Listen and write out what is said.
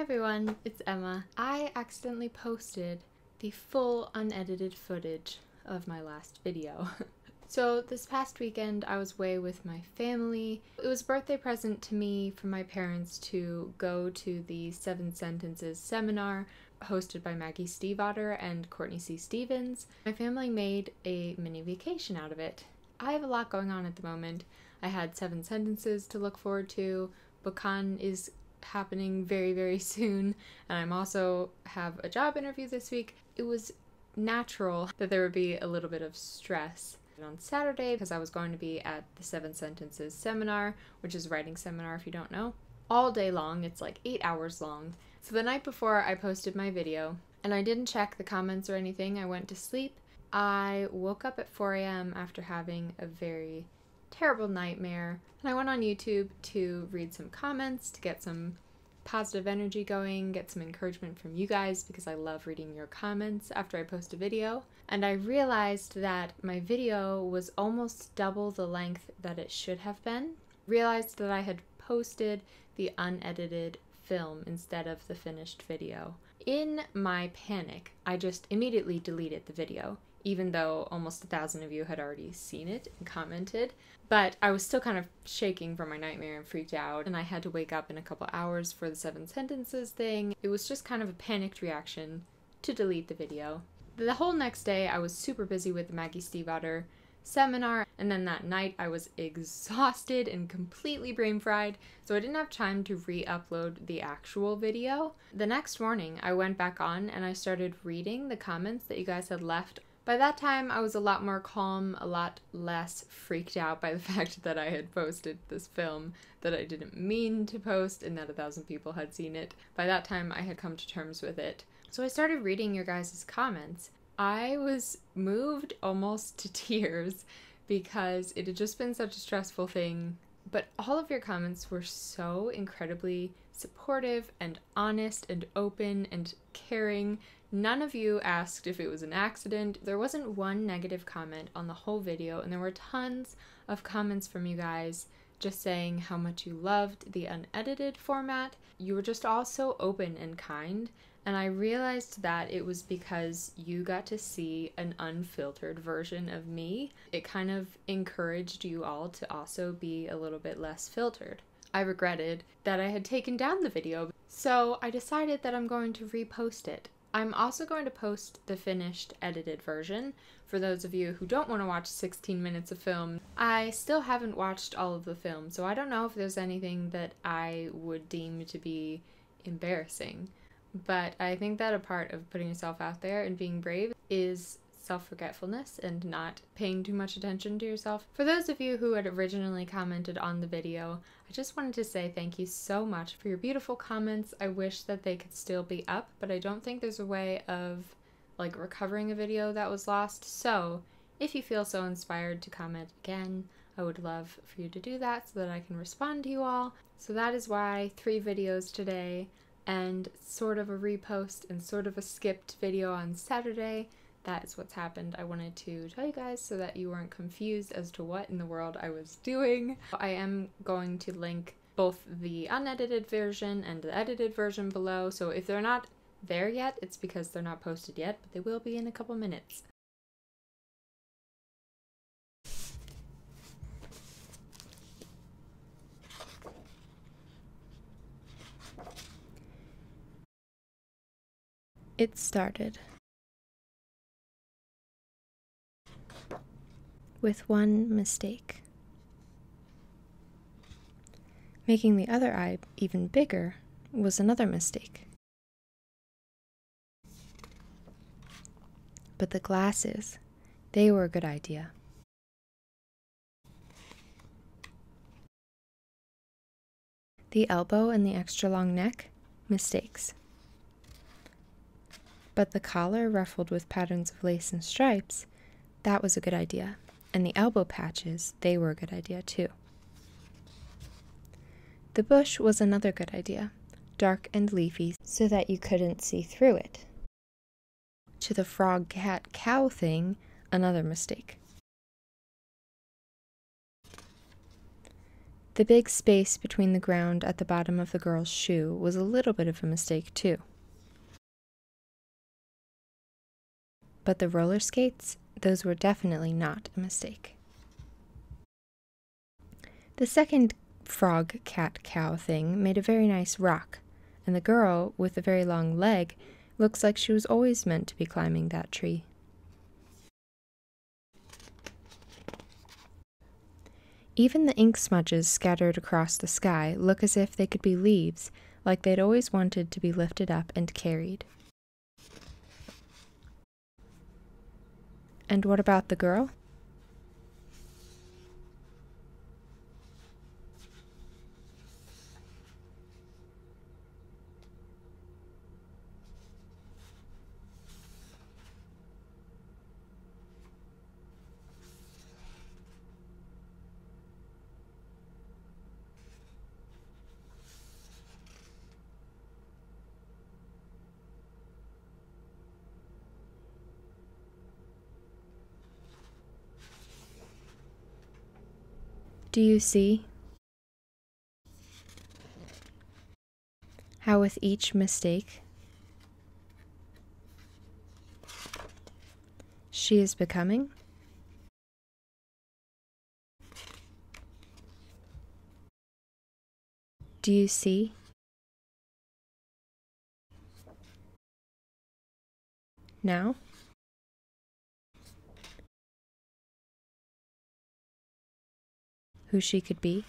everyone, it's Emma. I accidentally posted the full unedited footage of my last video. So this past weekend I was away with my family. It was a birthday present to me from my parents to go to the 7 Sentences seminar hosted by Maggie Stiefvater and Courtney C. Stevens. My family made a mini vacation out of it. I have a lot going on at the moment. I had 7 Sentences to look forward to. BookCon is happening very soon, and I'm also have a job interview this week. It was natural that there would be a little bit of stress. And on Saturday, because I was going to be at the 7 Sentences seminar, which is a writing seminar if you don't know, all day long. It's like 8 hours long. So the night before I posted my video, and I didn't check the comments or anything, I went to sleep. I woke up at 4 a.m. after having a very terrible nightmare, and I went on YouTube to read some comments, to get some positive energy going, get some encouragement from you guys, because I love reading your comments after I post a video. And I realized that my video was almost double the length that it should have been. Realized that I had posted the unedited film instead of the finished video. In my panic, I just immediately deleted the video, even though almost 1,000 of you had already seen it and commented. But I was still kind of shaking from my nightmare and freaked out, and I had to wake up in a couple hours for the 7 Sentences thing. It was just kind of a panicked reaction to delete the video. The whole next day I was super busy with the Maggie Stiefvater seminar, and then that night I was exhausted and completely brain fried, so I didn't have time to re-upload the actual video. The next morning I went back on and I started reading the comments that you guys had left. By that time, I was a lot more calm, a lot less freaked out by the fact that I had posted this film that I didn't mean to post and that 1,000 people had seen it. By that time, I had come to terms with it. So I started reading your guys' comments. I was moved almost to tears because it had just been such a stressful thing. But all of your comments were so incredibly supportive and honest and open and caring. None of you asked if it was an accident. There wasn't one negative comment on the whole video, and there were tons of comments from you guys just saying how much you loved the unedited format. You were just all so open and kind, and I realized that it was because you got to see an unfiltered version of me. It kind of encouraged you all to also be a little bit less filtered. I regretted that I had taken down the video, so I decided that I'm going to repost it. I'm also going to post the finished edited version for those of you who don't want to watch 16 minutes of film. I still haven't watched all of the film, so I don't know if there's anything that I would deem to be embarrassing. But I think that a part of putting yourself out there and being brave is self-forgetfulness and not paying too much attention to yourself. For those of you who had originally commented on the video, I just wanted to say thank you so much for your beautiful comments. I wish that they could still be up, but I don't think there's a way of like recovering a video that was lost. So if you feel so inspired to comment again, I would love for you to do that so that I can respond to you all. So that is why 3 videos today and sort of a repost and sort of a skipped video on Saturday. That is what's happened. I wanted to tell you guys so that you weren't confused as to what in the world I was doing. I am going to link both the unedited version and the edited version below, so if they're not there yet, it's because they're not posted yet, but they will be in a couple minutes. It started with one mistake. Making the other eye even bigger was another mistake. But the glasses, they were a good idea. The elbow and the extra long neck, mistakes. But the collar ruffled with patterns of lace and stripes, that was a good idea. And the elbow patches, they were a good idea too. The bush was another good idea, dark and leafy so that you couldn't see through it. To the frog, cat, cow thing, another mistake. The big space between the ground at the bottom of the girl's shoe was a little bit of a mistake too. But the roller skates, those were definitely not a mistake. The second frog, cat, cow thing made a very nice rock, and the girl with the very long leg looks like she was always meant to be climbing that tree. Even the ink smudges scattered across the sky look as if they could be leaves, like they'd always wanted to be lifted up and carried. And what about the girl? Do you see how with each mistake she is becoming? Do you see now who she could be?